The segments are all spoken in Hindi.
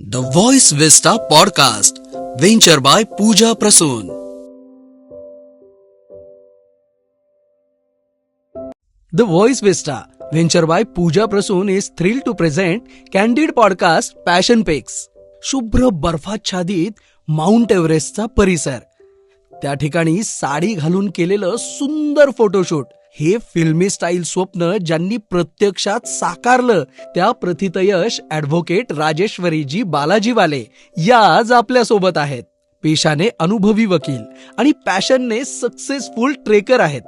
The Voice Vista Podcast, venture by Pooja Prasoon. The Voice Vista, venture by Pooja Prasoon is thrilled to present Candid Podcast Passion Pics. शुभ्र बर्फाच्छादित माउंट एव्हरेस्टचा परिसर, त्या ठिकाणी साडी घालून केलेलं सुंदर फोटोशूट, हे फिल्मी स्टाईल स्वप्न ज्यांनी प्रत्यक्षात साकारलं त्या प्रथितयश ॲडव्होकेट राजेश्वरीजी बालाजीवाले या आज आपल्या सोबत आहेत. पेशाने अनुभवी वकील आणि पॅशनने सक्सेसफुल ट्रेकर आहेत.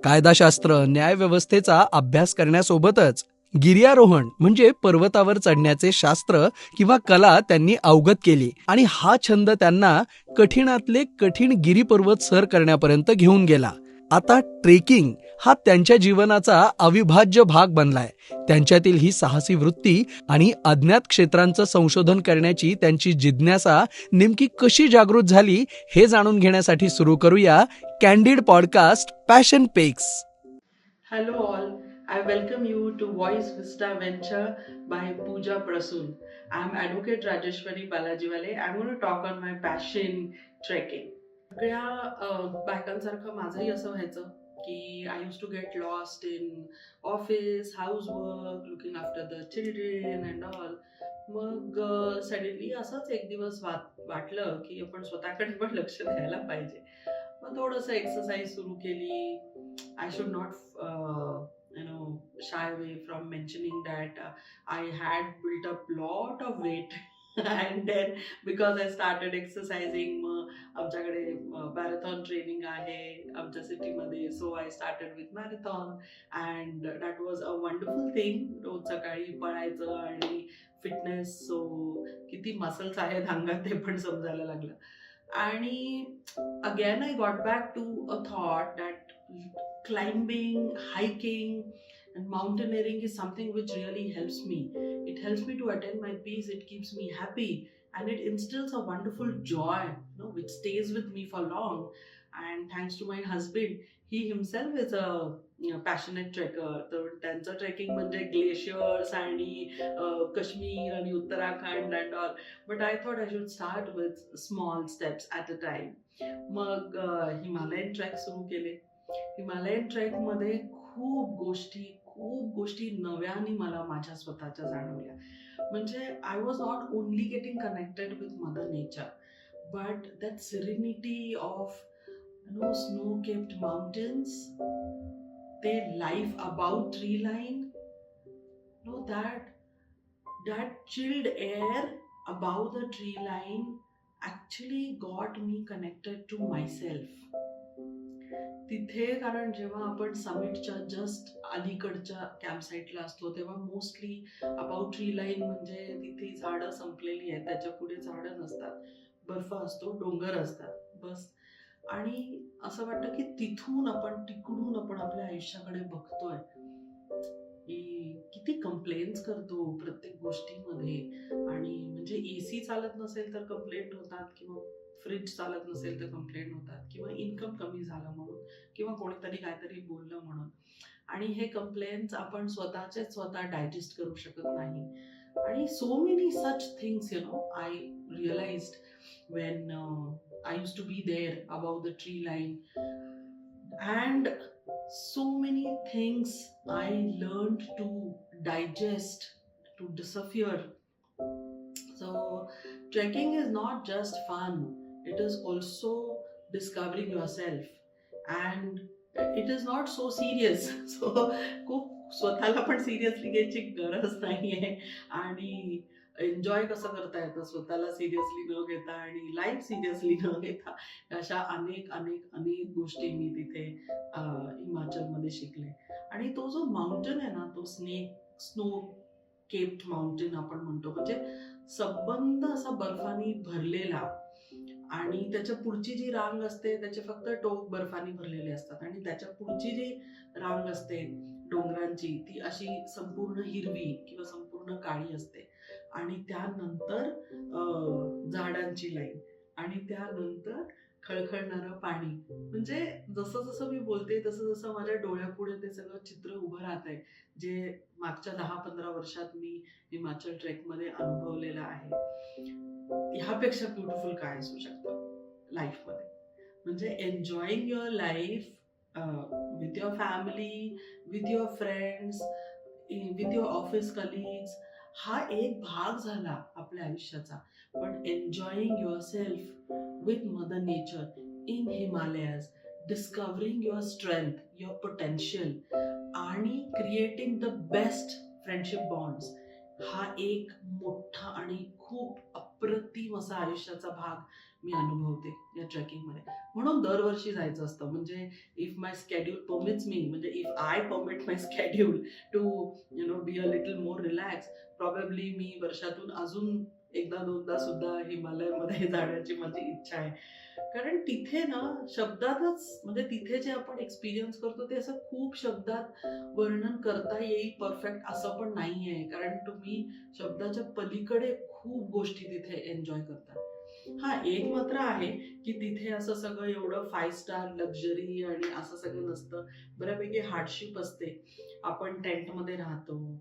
कायदाशास्त्र, न्यायव्यवस्थेचा अभ्यास करण्यासोबतच गिर्यारोहण म्हणजे पर्वतावर चढण्याचे शास्त्र किंवा कला त्यांनी अवगत केली आणि हा छंद त्यांना कठीणातले कठीण गिरीपर्वत सर करण्यापर्यंत घेऊन गेला. आता ट्रेकिंग हा त्यांच्या जीवनाचा अविभाज्य भाग बनलाय. त्यांच्यातील ही साहसी वृत्ती आणि अज्ञात क्षेत्रांचं संशोधन करण्याची त्यांची जिज्ञासा नेमकी कशी जागृत झाली हे जाणून घेण्यासाठी सुरू करूया candid podcast passion pics. Hello all, I welcome you to Voice Vista Venture by Pooja Prasoon. I'm Advocate Rajeshwari Balajiwale. I'm going to talk on my passion, trekking. सगळ्या बायकांसारखं माझंही असं व्हायचं की I use to get lost in office, house work, looking after the children and all. मग सडनली असंच एक दिवस वाटलं की आपण स्वतःकडे पण लक्ष द्यायला पाहिजे. मग थोडंसं एक्सरसाइज सुरू केली. I should not shy away from mentioning that I had built up lot of weight and then because I started exercising, आमच्याकडे मॅरेथॉन ट्रेनिंग आहे आमच्या सिटीमध्ये, so I started with marathon and that was a wonderful thing. रोज सकाळी पळायचं आणि फिटनेस, सो किती मसल्स आहेत अंगात ते पण समजायला लागलं. आणि again I got back to a thought that climbing, hiking and mountaineering is something which really helps me. It helps me to attain my peace, it keeps me happy, and it instills a wonderful joy, which stays with me for long. And thanks to my husband, he himself is a passionate trekker. तर त्यांचं ट्रेकिंग म्हणजे ग्लेशियर्स आणि काश्मीर आणि Uttarakhand and all. But I thought I should start with small steps at a time. मग हिमालयन ट्रेक सुरू केले. हिमालयन ट्रेकमध्ये खूप गोष्टी नव्याने मला माझ्या स्वतःच्या जाणवल्या. म्हणजे I was not only getting connected with mother nature, but that serenity of snow capped mountains, ते life about tree line, that chilled air above the tree line actually got me connected to myself. तिथे कारण जेव्हा आपण समिटच्या जस्ट अलीकडच्या कॅम्पसाईटला असतो तेव्हा मोस्टली अबाउट ट्री लाईन म्हणजे तिथे झाडं संपलेली आहेत, त्याच्या पुढे झाडं नसतात, बर्फ असतो, डोंगर असतात, बस. आणि असं वाटतं की तिकडून आपण आपल्या आयुष्याकडे बघतोय की किती कंप्लेंट्स करतो प्रत्येक गोष्टीमध्ये. आणि म्हणजे एसी चालत नसेल तर कंप्लेंट होतात, किंवा फ्रीज चालत नसेल तर कंप्लेंट होतात, किंवा इन्कम कमी झालं म्हणून, किंवा कोणीतरी काहीतरी बोललं म्हणून. आणि हे कंप्लेंट्स आपण स्वतः डायजेस्ट करू शकत नाही. आणि so many such things I realized when I use to be there about the tree line. And so many things I learned to digest, to disappear. So trekking is not just fun, it is also discovering yourself, and it is not so serious. So खूप स्वतःला पण सिरियसली घ्यायची गरज नाहीये. आणि एन्जॉय कसं करता येतं स्वतःला सिरियसली न घेता आणि लाईफ सिरियसली न घेता, अशा अनेक गोष्टी मी तिथे हिमाचलमध्ये शिकले. आणि तो जो माउंटन आहे ना, तो स्नो केप्ड माउंटेन आपण म्हणतो, म्हणजे सबंध असा बर्फानी भरलेला, आणि त्याच्या पुढची जी रांग असते त्याचे फक्त टोक बर्फानी भरलेले असतात, आणि त्याच्या पुढची जी रांग असते डोंगरांची ती अशी संपूर्ण हिरवी किंवा संपूर्ण काळी असते. आणि त्यानंतर झाडांची लाईन, आणि त्यानंतर खळखळणारं पाणी. म्हणजे जसं जसं मी बोलते तसं जसं माझ्या डोळ्यापुढे ते सगळं चित्र उभं राहत आहे, जे मागच्या 10-15 वर्षात मी हिमाचल ट्रेकमध्ये अनुभवलेलं आहे. ह्यापेक्षा ब्युटिफुल काय असू शकतं लाईफमध्ये. म्हणजे enjoying your life with your family, with your friends, with your office colleagues, हा एक भाग झाला आपल्या आयुष्याचा. पण enjoying yourself with mother nature in Himalayas, discovering your strength, your potential आणि creating the best friendship bonds, हा एक मोठा आणि खूप अप्रतिम असा आयुष्याचा भाग मी अनुभवते या ट्रेकिंगमध्ये. म्हणून दरवर्षी जायचं असतं. म्हणजे if my schedule permits me, म्हणजे if I permit my schedule to be a little more relax, probably मी वर्षातून अजून एकदा दोनदा सुद्धा हिमालयामध्ये जाण्याची माझी इच्छा आहे. कारण तिथे ना शब्दातच, म्हणजे तिथे जे आपण एक्सपिरियन्स करतो ते असं खूप शब्दात वर्णन करता येईल परफेक्ट असं पण नाहीये. कारण तुम्ही शब्दाच्या पलीकडे खूप गोष्टी तिथे एन्जॉय करता. हा एक मात्र आहे की तिथे असं सगळं एवढं 5 स्टार लक्झरी आणि असं सगळं नसतं. बऱ्यापैकी हार्डशिप असते. आपण टेंटमध्ये राहतो,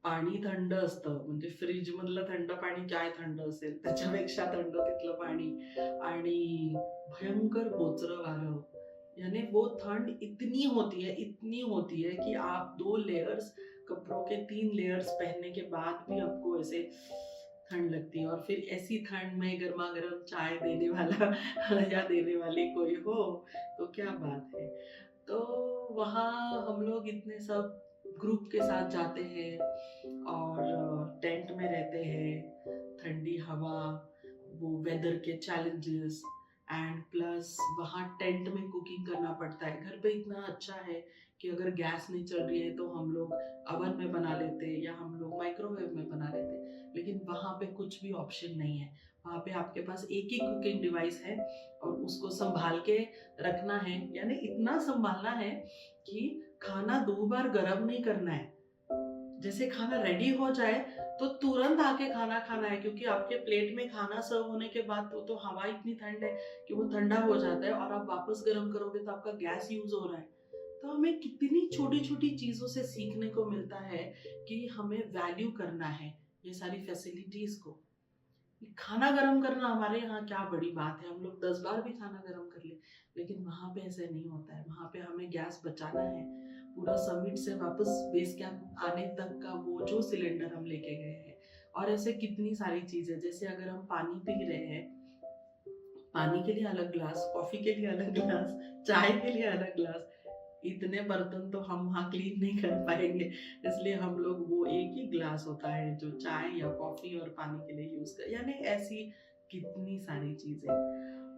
पाणी थंड असतं, म्हणजे फ्रीज मधलं थंड पाणी काय थंड असेल त्याच्यापेक्षा थंड तिथलं पाणी, आणि भयंकर बोचरं वारं, यानी वो ठंड इतनी होती है कि आप 2 लेयर्स कपड़ों के 3 लेयर्स पहनने के बाद भी आपको ऐसे ठंड लगती है। और फिर ऐसी ठंड में गर्मा गर्म चाय देने वाला या देने वाली कोई हो तो क्या बात है। तो वहाँ हम लोग इतने सब ग्रुप के साथ जाते हैं और टेंट में रहते हैं, ठंडी हवा, वो वेदर के चैलेंजेस, एंड प्लस वहाँ टेंट में कुकिंग करना पड़ता है। घर पे इतना अच्छा है कि अगर गैस नहीं चल रही है तो हम लोग अवन में बना लेते या हम लोग माइक्रोवेव में बना लेते, लेकिन वहाँ पे कुछ भी ऑप्शन नहीं है। वहाँ पे आपके पास एक ही कुकिंग डिवाइस है और उसको संभाल के रखना है, यानी इतना संभालना है कि खाना 2 बार गर्म नहीं करना है। जैसे खाना रेडी हो जाए तो तुरंत आके खाना खाना है, क्योंकि आपके प्लेट में खाना सर्व होने के बाद तो हवा इतनी ठंड है कि वो ठंडा हो जाता है और आप वापस गर्म करोगे तो आपका गैस यूज हो रहा है। तो हमें कितनी छोटी छोटी चीजों से सीखने को मिलता है कि हमें वैल्यू करना है ये सारी फैसिलिटीज को। खाना गर्म करना हमारे यहाँ क्या बड़ी बात है, हम लोग 10 बार भी खाना गर्म कर ले, लेकिन वहां पे ऐसे नहीं होता है। वहां पे हमें गैस बचाना है। पूरा समिट से वापस बेस कैंप आने तक का वो जो सिलेंडर हम लेके गए हैं, और ऐसे कितनी सारी चीजें, जैसे अगर हम पानी पी रहे हैं, पानी के लिए अलग ग्लास, कॉफी के लिए अलग ग्लास, चाय के लिए अलग ग्लास, इतने बर्तन तो हम वहाँ क्लीन नहीं कर पाएंगे। इसलिए हम लोग वो एक ही ग्लास होता है जो चाय या कॉफी और पानी के लिए यूज कर, यानी ऐसी कितनी सारी चीजें।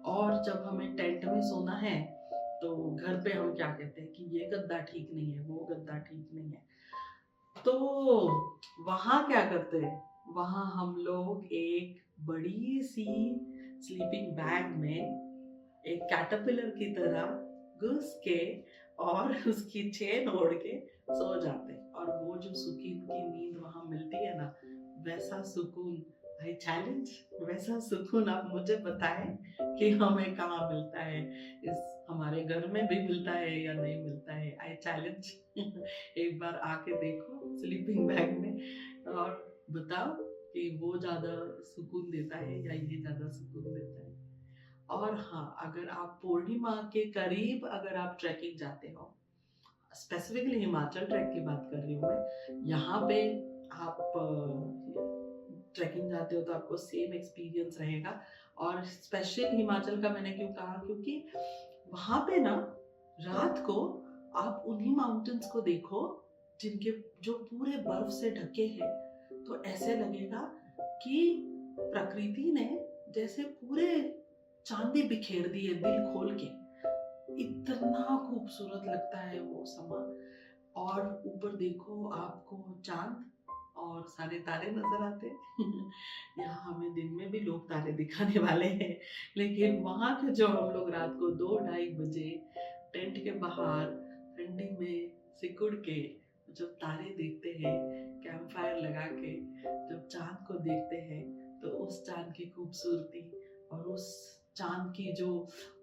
और जब हमें टेंट में सोना है तो घर पे हम क्या कहते हैं कि ये गद्दा ठीक नहीं है, वो गद्दा ठीक नहीं है। तो वहां क्या करते हैं, वहां हम लोग एक बड़ी सी स्लीपिंग बैग में एक कैटरपिलर की तरह घुस के और उसकी चेन ओढ़ के सो जाते हैं। और वो जो सुकून की नींद वहां मिलती है ना, वैसा सुकून, आई चैलेंज, वैसा सुकून आप मुझे बताएं कि हमें कहाँ मिलता है, इस हमारे घर में भी मिलता है या नहीं मिलता है। आई चैलेंज एक बार आके देखो स्लीपिंग बैग में और बताओ कि वो ज्यादा सुकून देता है या ये ज्यादा सुकून देता है। और हाँ, अगर आप पूर्णिमा के करीब अगर आप ट्रैकिंग जाते हो, स्पेसिफिकली हिमाचल ट्रैक की बात कर रही हूँ मैं, यहाँ पे आप ट्रैकिंग जाते हो तो आपको सेम एक्सपीरियंस रहेगा। और स्पेशल हिमाचल का मैंने क्यों कहा, क्योंकि वहां पे ना रात को आप उन्हीं माउंटेन्स को देखो जिनके जो पूरे बर्फ से ढके हैं, तो ऐसे लगेगा कि प्रकृति ने जैसे पूरे चांदी बिखेर दी है दिल खोल के। इतना खूबसूरत लगता है वो समा। और ऊपर देखो आपको चांद और सारे तारे नजर आते हैं। यहाँ हमें दिन में भी लोग तारे दिखाने वाले हैं, लेकिन वहां के जो हम लोग रात को 2-2:30 बजे टेंट के बाहर ठंडी में सिकुड़ के जब तारे देखते हैं, कैंप फायर लगा के जब चांद को देखते हैं, तो उस चांद की खूबसूरती और उस चांद की जो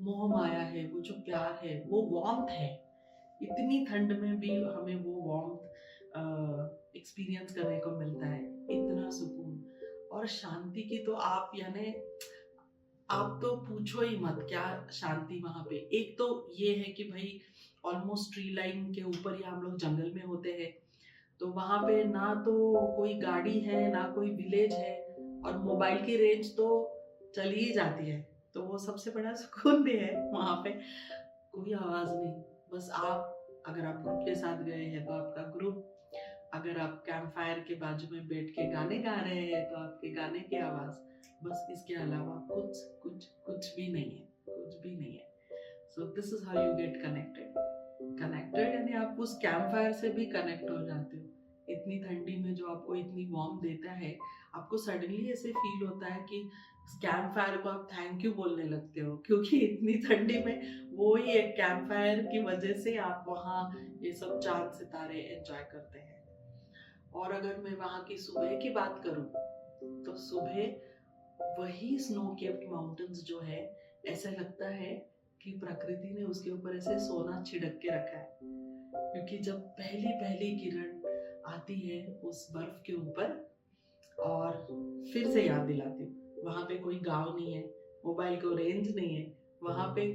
मोह माया है, वो जो प्यार है, वो वार्मथ है। इतनी ठंड में भी हमें वो वार्मथ एक्सपीरियंस करने को मिलता है, इतना सुकून। और शांति की तो आप यानी आप तो पूछो ही मत, क्या शांति वहां पे। एक तो ये है कि भाई ऑलमोस्ट ट्री लाइन के ऊपर ही हम लोग जंगल में होते हैं, तो वहां पे ना तो कोई गाड़ी है ना कोई विलेज है, और मोबाइल की रेंज तो चली ही जाती है, तो वो सबसे बड़ा सुकून भी है। वहां पे कोई आवाज नहीं, बस आप अगर आप ग्रुप के साथ गए हैं तो आपका ग्रुप, अगर आप कैंप फायर के बाजू में बैठ के गाने गा रहे हैं तो आपके गाने की आवाज, बस इसके अलावा कुछ कुछ कुछ भी नहीं है, कुछ भी नहीं है। So this is how you get connected यानी आप उस कैंप फायर से भी कनेक्ट हो जाते हो। इतनी ठंडी में जो आपको इतनी वार्म देता है, आपको सडनली ऐसे फील होता है कि कैंप फायर को आप थैंक यू बोलने लगते हो, क्योंकि इतनी ठंडी में वो ही एक कैंप फायर की वजह से आप वहाँ ये सब चांद सितारे एंजॉय करते हैं। और अगर मैं वहाँ की सुबह की बात करूं, तो सुबह वही स्नो केप्ड माउंटेन्स जो है, ऐसा लगता है कि प्रकृति ने उसके ऊपर ऐसे सोना छिड़क के रखा है, क्योंकि जब पहली पहली किरण आती है उस बर्फ के ऊपर, और फिर से याद दिलाती हूँ, वहां पे कोई गांव नहीं है, मोबाइल को रेंज नहीं है, वहां पे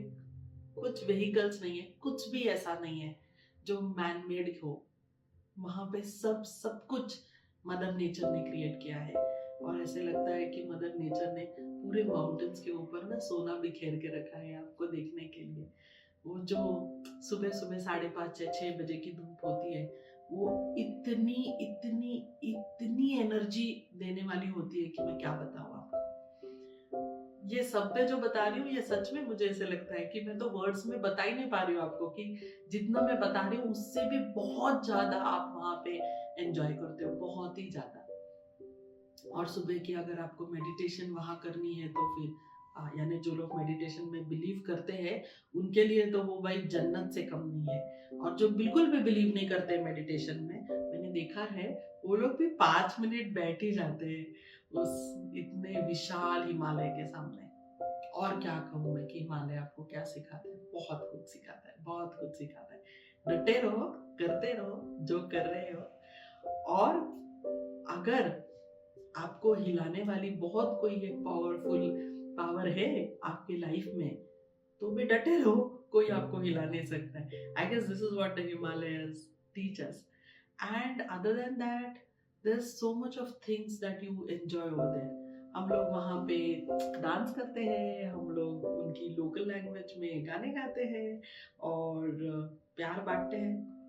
कुछ व्हीकल्स नहीं है, कुछ भी ऐसा नहीं है जो मैन मेड हो। वहां पे सब कुछ मदर नेचर ने क्रिएट किया है, और ऐसे लगता है कि मदर नेचर ने पूरे माउंटेन्स के ऊपर ना सोना बिखेर के रखा है आपको देखने के लिए। वो जो सुबह सुबह 5:30-6 बजे की धूप होती है, वो इतनी इतनी इतनी एनर्जी देने वाली होती है कि मैं क्या बताऊं आपको। ये सब मैं जो बता रही हूँ, ये सच में मुझे ऐसे लगता है कि मैं तो वर्ड्स में बता ही नहीं पा रही हूँ आपको, कि जितना मैं बता रही हूँ उससे भी बहुत ज्यादा आप वहां पे एंजॉय करते हो, बहुत ही ज्यादा। और सुबह की अगर आपको मेडिटेशन वहां करनी है तो फिर यानी जो लोग मेडिटेशन में बिलीव करते हैं उनके लिए तो वो भाई जन्नत से कम नहीं है। और जो बिल्कुल भी बिलीव नहीं करते मेडिटेशन में, मैंने देखा है वो लोग भी 5 मिनट बैठ ही जाते हैं उस इतने विशाल हिमालय के सामने। और क्या कहूँ मैं कि हिमालय आपको क्या सिखाता है, बहुत कुछ सिखाता है, बहुत कुछ सिखाता है। डटे रहो, करते रहो जो कर रहे हो। और अगर आपको हिलाने वाली बहुत कोई एक पावरफुल पावर है आपकी लाइफ में, तो भी डटे रहो, कोई आपको हिला नहीं सकता है। I guess this is what the Himalayas teach us. And other than that, there is so much of things that you enjoy over there. हम लोग वहाँ पे डांस करते हैं, हम लोग उनकी लोकल लैंग्वेज में गाने गाते हैं और प्यार बांटते हैं,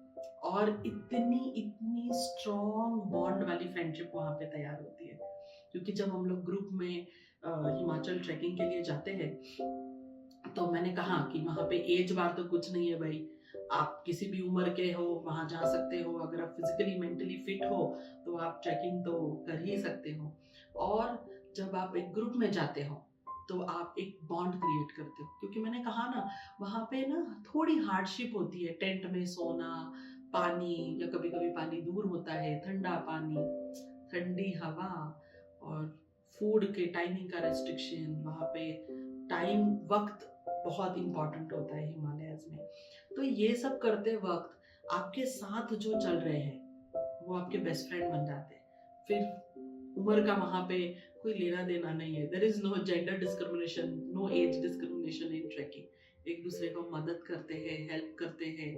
और इतनी इतनी स्ट्रॉन्ग बॉन्ड वाली फ्रेंडशिप वहाँ पे तैयार होती है। क्योंकि जब हम लोग ग्रुप में हिमाचल ट्रैकिंग के लिए जाते हैं, तो मैंने कहा कि वहाँ पे एज बार तो कुछ नहीं है भाई, आप किसी भी उम्र के हो वहाँ जा सकते हो। अगर आप फिजिकली मेंटली फिट हो तो आप ट्रैकिंग तो कर ही सकते हो। और जब आप एक ग्रुप में जाते हो तो आप एक बॉन्ड क्रिएट करते हो, क्योंकि मैंने कहा ना वहाँ पे ना थोड़ी हार्डशिप होती है, टेंट में सोना, पानी, या कभी कभी पानी दूर होता है, ठंडा पानी, ठंडी हवा, और फूड के टाइमिंग का रेस्ट्रिक्शन। वहाँ पे टाइम, वक्त बहुत इंपॉर्टेंट होता है हिमालयस में। तो ये सब करते वक्त आपके साथ जो चल रहे हैं वो आपके बेस्ट फ्रेंड बन जाते हैं। फिर उम्र का वहां पे कोई लेना देना नहीं है। There is no gender discrimination, no age discrimination in trekking. एक दूसरे को मदद करते हैं, हेल्प करते हैं।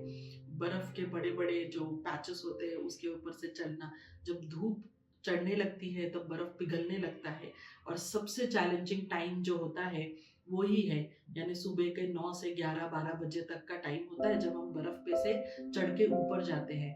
बर्फ के बड़े बड़े जो पैचेस होते हैं उसके ऊपर से चलना, जब धूप चढ़ने लगती है तब बर्फ पिघलने लगता है। और सबसे चैलेंजिंग टाइम जो होता है वो ही है, यानी सुबह के 9 से 11-12 बजे तक का टाइम होता है जब हम बर्फ पे से चढ़ के ऊपर जाते हैं।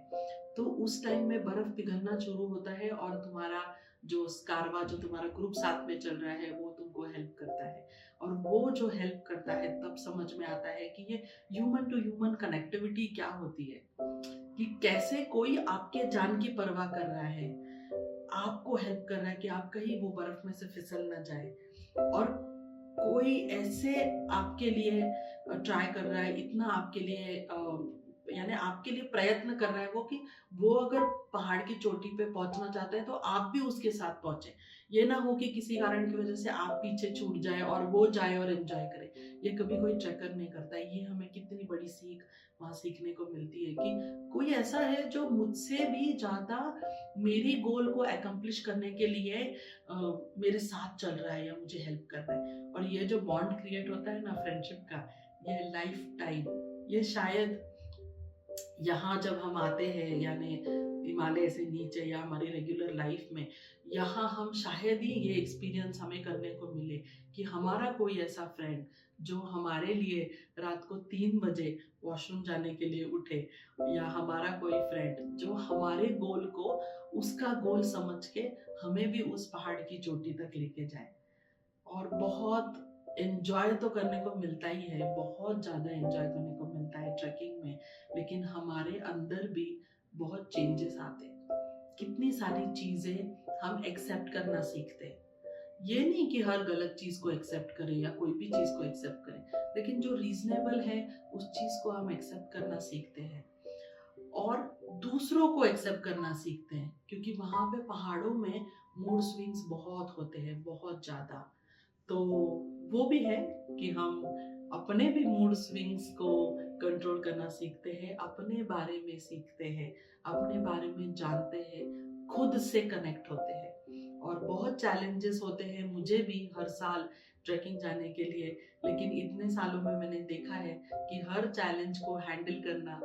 तो उस टाइम में बर्फ पिघलना शुरू होता है, और तुम्हारा जो स्कारवा, जो तुम्हारा ग्रुप साथ में चल रहा है, वो तुमको हेल्प करता है। और वो जो हेल्प करता है तब समझ में आता है कि ये ह्यूमन टू ह्यूमन कनेक्टिविटी क्या होती है, कि कैसे कोई आपके जान की परवाह कर रहा है, आपको हेल्प कर रहा है कि आप कहीं वो बर्फ में से फिसल ना जाए। और कोई ऐसे आपके लिए ट्राई कर रहा है, इतना आपके लिए यानी आपके लिए प्रयत्न कर रहा है वो, कि वो अगर पहाड़ की चोटी पे पहुंचना चाहता है तो आप भी उसके साथ पहुंचे। ये ना हो कि किसी कारण की वजह से आप पीछे छूट जाए और वो जाए और एंजॉय करे। ये कभी कोई ट्रैकर नहीं करता। ये हमें कितनी बड़ी सीख वहाँ सीखने को मिलती है कि कोई ऐसा है जो मुझसे भी ज़्यादा मेरी गोल को एकम्प्लिश करने के लिए मेरे साथ चल रहा है या मुझे हेल्प कर रहा है। और ये जो बॉन्ड क्रिएट होता है ना फ्रेंडशिप का, ये लाइफ टाइम, ये शायद यहाँ जब हम आते हैं यानी हिमालय से नीचे या हमारी रेगुलर लाइफ में, यहाँ हम शायद ही ये एक्सपीरियंस हमें करने को मिले कि हमारा कोई ऐसा फ्रेंड जो हमारे लिए रात को 3 बजे वॉशरूम जाने के लिए उठे, या हमारा कोई फ्रेंड जो हमारे गोल को उसका गोल समझ के हमें भी उस पहाड़ की चोटी तक लेके जाए। और बहुत एंजॉय तो करने को मिलता ही है, बहुत ज़्यादा एंजॉय करने को मिलता है ट्रैकिंग में, लेकिन हमारे अंदर भी बहुत चेंजेस आते हैं। कितनी सारी चीज़ें हम एक्सेप्ट करना सीखते हैं। ये नहीं कि हर गलत चीज़ को एक्सेप्ट करें या कोई भी चीज़ को एक्सेप्ट करें, लेकिन जो रीजनेबल है उस चीज़ को हम एक्सेप्ट करना सीखते हैं और दूसरों को एक्सेप्ट करना सीखते हैं, क्योंकि वहाँ पे पहाड़ों में मूड स्विंग्स बहुत होते हैं, बहुत ज़्यादा। तो वो भी है कि हम अपने भी मूड स्विंग्स को कंट्रोल करना सीखते हैं, अपने बारे में सीखते हैं, अपने बारे में जानते हैं, खुद से कनेक्ट होते हैं। और बहुत चैलेंजेस होते हैं मुझे भी हर साल ट्रैकिंग जाने के लिए, लेकिन इतने सालों में मैंने देखा है कि हर चैलेंज को हैंडल करना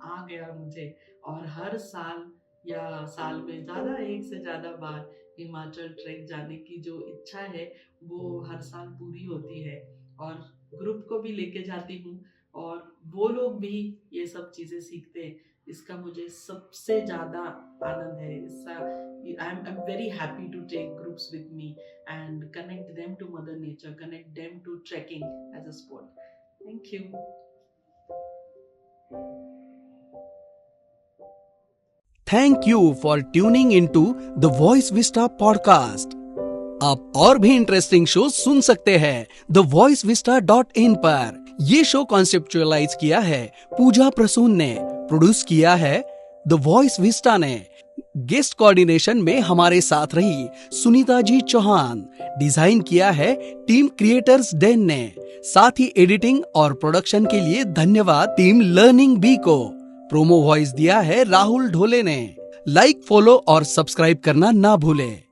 आ गया मुझे, और हर साल या साल में ज़्यादा, एक से ज़्यादा बार हिमाचल ट्रैक जाने की जो इच्छा है वो हर साल पूरी होती है। और ग्रुप को भी लेके जाती हूँ और वो लोग भी ये सब चीज़ें सीखते हैं। इसका मुझे सबसे ज़्यादा आनंद है। इसका I'm very happy to take groups with me and connect them to Mother Nature, connect them to trekking as a sport. Thank you. Thank you for tuning into the voice Vista podcast. आप और भी इंटरेस्टिंग शो सुन सकते हैं thevoicevista.in पर। ये शो कॉन्सेप्चुअलाइज किया है पूजा प्रसून ने, प्रोड्यूस किया है द वॉइस विस्टा ने, गेस्ट कोऑर्डिनेशन में हमारे साथ रही सुनीता जी चौहान, डिजाइन किया है टीम क्रिएटर्स डेन ने, साथ ही एडिटिंग और प्रोडक्शन के लिए धन्यवाद टीम लर्निंग बी को। प्रोमो वॉइस दिया है राहुल ढोले ने। लाइक, फॉलो और सब्सक्राइब करना ना भूलें।